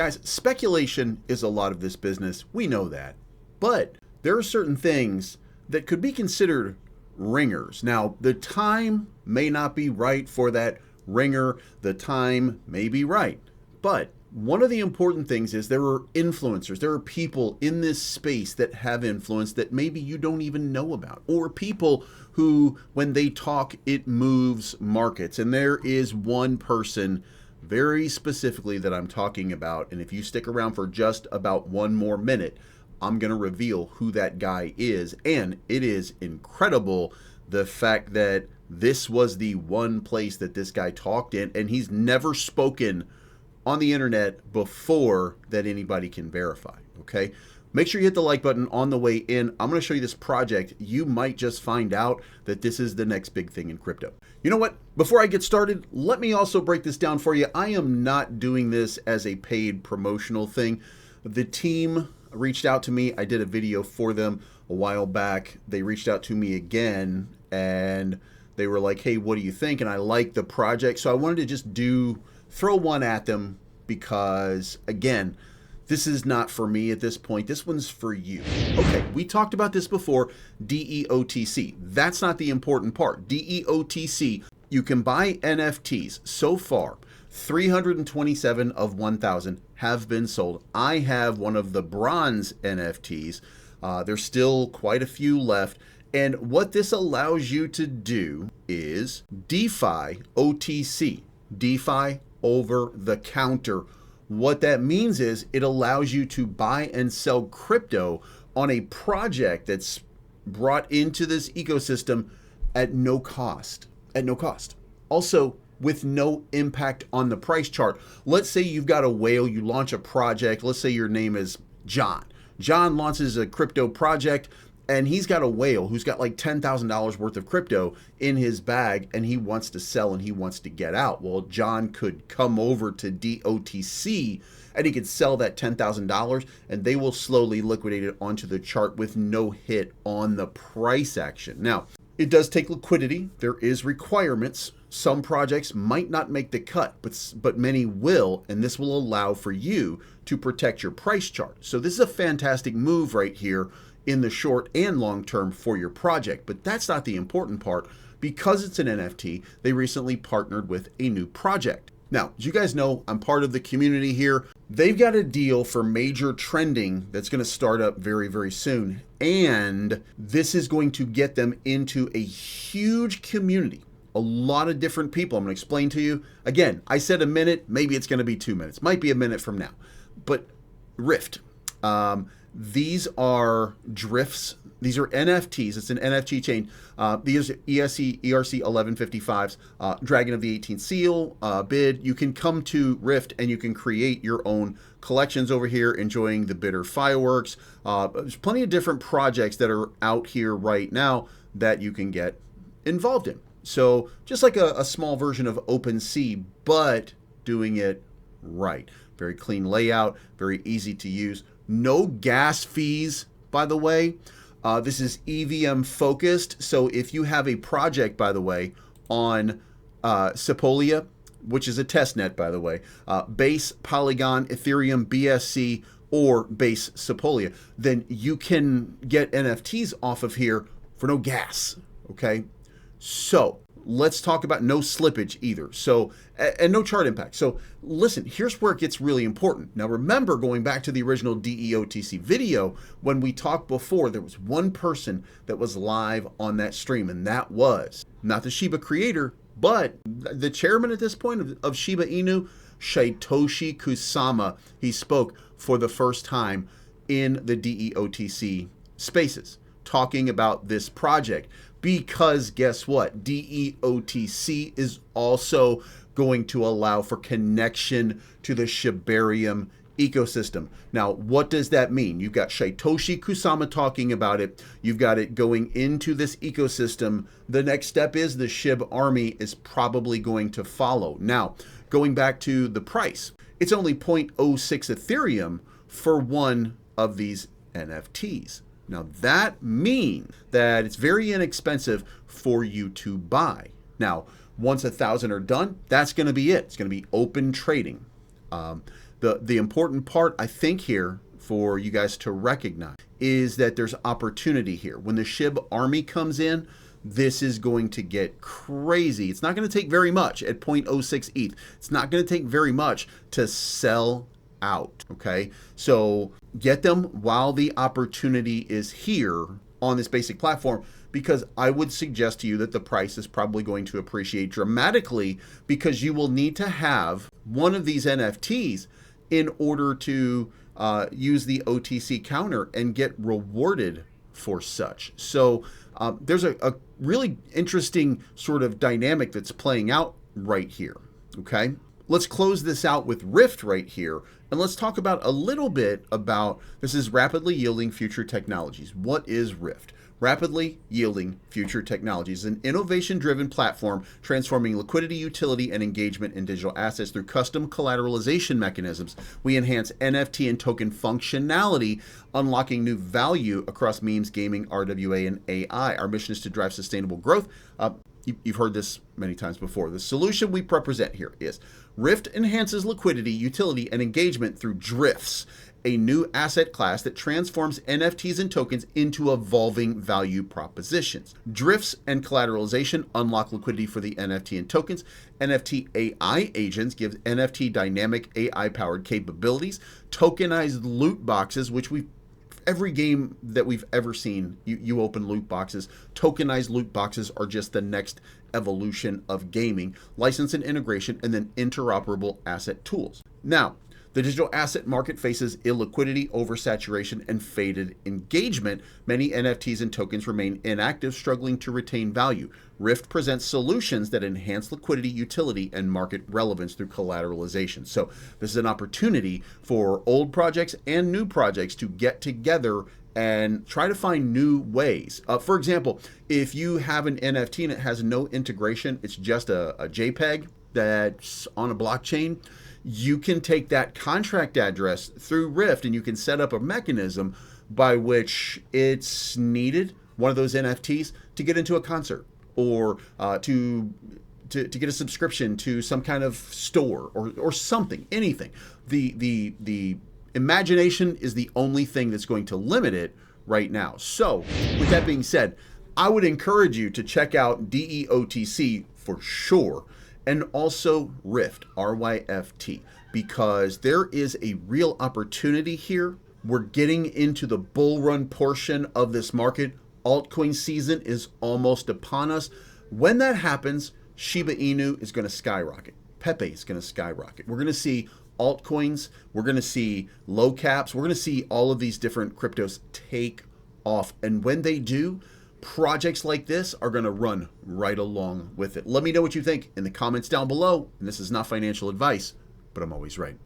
Guys, speculation is a lot of this business. We know that. But there are certain things that could be considered ringers. Now, the time may not be right for that ringer. The time may be right. But one of the important things is there are influencers. There are people in this space that have influence that maybe you don't even know about, or people who, when they talk, it moves markets. And there is one person very specifically that I'm talking about. And if you stick around for just about one more minute, I'm going to reveal who that guy is. And it is incredible the fact that this was the one place that this guy talked in, and he's never spoken on the internet before that anybody can verify. Okay, make sure you hit the like button on the way in. I'm going to show you this project. You might just find out that this is the next big thing in crypto. You know what? Before I get started, let me also break this down for you. I am not doing this as a paid promotional thing. The team reached out to me. I did a video for them a while back. They reached out to me again and they were like, hey, what do you think? And I like the project. So I wanted to just throw one at them because, again, this is not for me at this point. This one's for you. Okay, we talked about this before, DEOTC. That's not the important part. DEOTC, you can buy NFTs. So far, 327 of 1,000 have been sold. I have one of the bronze NFTs. There's still quite a few left. And what this allows you to do is DeFi OTC, DeFi over the counter. What that means is it allows you to buy and sell crypto on a project that's brought into this ecosystem at no cost. At no cost. Also, with no impact on the price chart. Let's say you've got a whale, you launch a project. Let's say your name is John. John launches a crypto project and he's got a whale who's got like $10,000 worth of crypto in his bag and he wants to sell and he wants to get out. Well, John could come over to DOTC and he could sell that $10,000 and they will slowly liquidate it onto the chart with no hit on the price action. Now, it does take liquidity. There is requirements. Some projects might not make the cut, but many will, and this will allow for you to protect your price chart. So this is a fantastic move right here in the short and long term for your project. But that's not the important part. Because it's an NFT, they recently partnered with a new project. Now, as you guys know, I'm part of the community here. They've got a deal for major trending that's going to start up very, very soon. And this is going to get them into a huge community. A lot of different people. I'm going to explain to you. Again, I said a minute. Maybe it's going to be 2 minutes. Might be a minute from now. But Rift. These are drifts. These are NFTs. It's an NFT chain. These are ERC-1155s, Dragon of the 18th Seal, bid. You can come to Rift and you can create your own collections over here, enjoying the bitter fireworks. There's plenty of different projects that are out here right now that you can get involved in. So just like a small version of OpenSea, but doing it right. Very clean layout, very easy to use. No gas fees, by the way. This is EVM focused. So if you have a project, by the way, on Sepolia, which is a test net, by the way, Base, Polygon, Ethereum, BSC, or Base Sepolia, then you can get NFTs off of here for no gas. Okay. So let's talk about no slippage either. So, and no chart impact. So listen, here's where it gets really important. Now remember, going back to the original DEOTC video, when we talked before, there was one person that was live on that stream, and that was not the Shiba creator, but the chairman at this point of Shiba Inu, Satoshi Kusama. He spoke for the first time in the DEOTC spaces, talking about this project. Because guess what? DEOTC is also going to allow for connection to the Shibarium ecosystem. Now, what does that mean? You've got Satoshi Kusama talking about it. You've got it going into this ecosystem. The next step is the SHIB army is probably going to follow. Now, going back to the price, it's only 0.06 Ethereum for one of these NFTs. Now that means that it's very inexpensive for you to buy. Now, once 1,000 are done, that's going to be it. It's going to be open trading. The important part, I think, here for you guys to recognize is that there's opportunity here. When the SHIB army comes in, this is going to get crazy. It's not going to take very much at 0.06 ETH. It's not going to take very much to sell out, okay? So get them while the opportunity is here on this basic platform, because I would suggest to you that the price is probably going to appreciate dramatically, because you will need to have one of these NFTs in order to use the OTC counter and get rewarded for such. So there's a really interesting sort of dynamic that's playing out right here, okay? Let's close this out with Rift right here, and let's talk about a little bit about, this is rapidly yielding future technologies. What is Rift? Rapidly Yielding Future Technologies is an innovation-driven platform transforming liquidity, utility, and engagement in digital assets through custom collateralization mechanisms. We enhance NFT and token functionality, unlocking new value across memes, gaming, RWA, and AI. Our mission is to drive sustainable growth. You've heard this many times before. The solution we represent here is Rift enhances liquidity, utility, and engagement through drifts, a new asset class that transforms NFTs and tokens into evolving value propositions. Drifts and collateralization unlock liquidity for the NFT and tokens. NFT AI agents give NFT dynamic AI-powered capabilities. Tokenized loot boxes, which every game that we've ever seen, you open loot boxes. Tokenized loot boxes are just the next evolution of gaming. License and integration, and then interoperable asset tools. Now, the digital asset market faces illiquidity, oversaturation, and faded engagement. Many NFTs and tokens remain inactive, struggling to retain value. Rift presents solutions that enhance liquidity, utility, and market relevance through collateralization. So this is an opportunity for old projects and new projects to get together and try to find new ways. For example, if you have an NFT and it has no integration, it's just a JPEG that's on a blockchain, you can take that contract address through Rift and you can set up a mechanism by which it's needed, one of those NFTs, to get into a concert or to get a subscription to some kind of store or something, anything. The imagination is the only thing that's going to limit it right now. So with that being said, I would encourage you to check out DEOTC for sure. And also Rift, RYFT, because there is a real opportunity here. We're getting into the bull run portion of this market. Altcoin season is almost upon us. When that happens, Shiba Inu is going to skyrocket. Pepe is going to skyrocket. We're going to see altcoins. We're going to see low caps. We're going to see all of these different cryptos take off. And when they do, projects like this are going to run right along with it. Let me know what you think in the comments down below. And this is not financial advice, but I'm always right.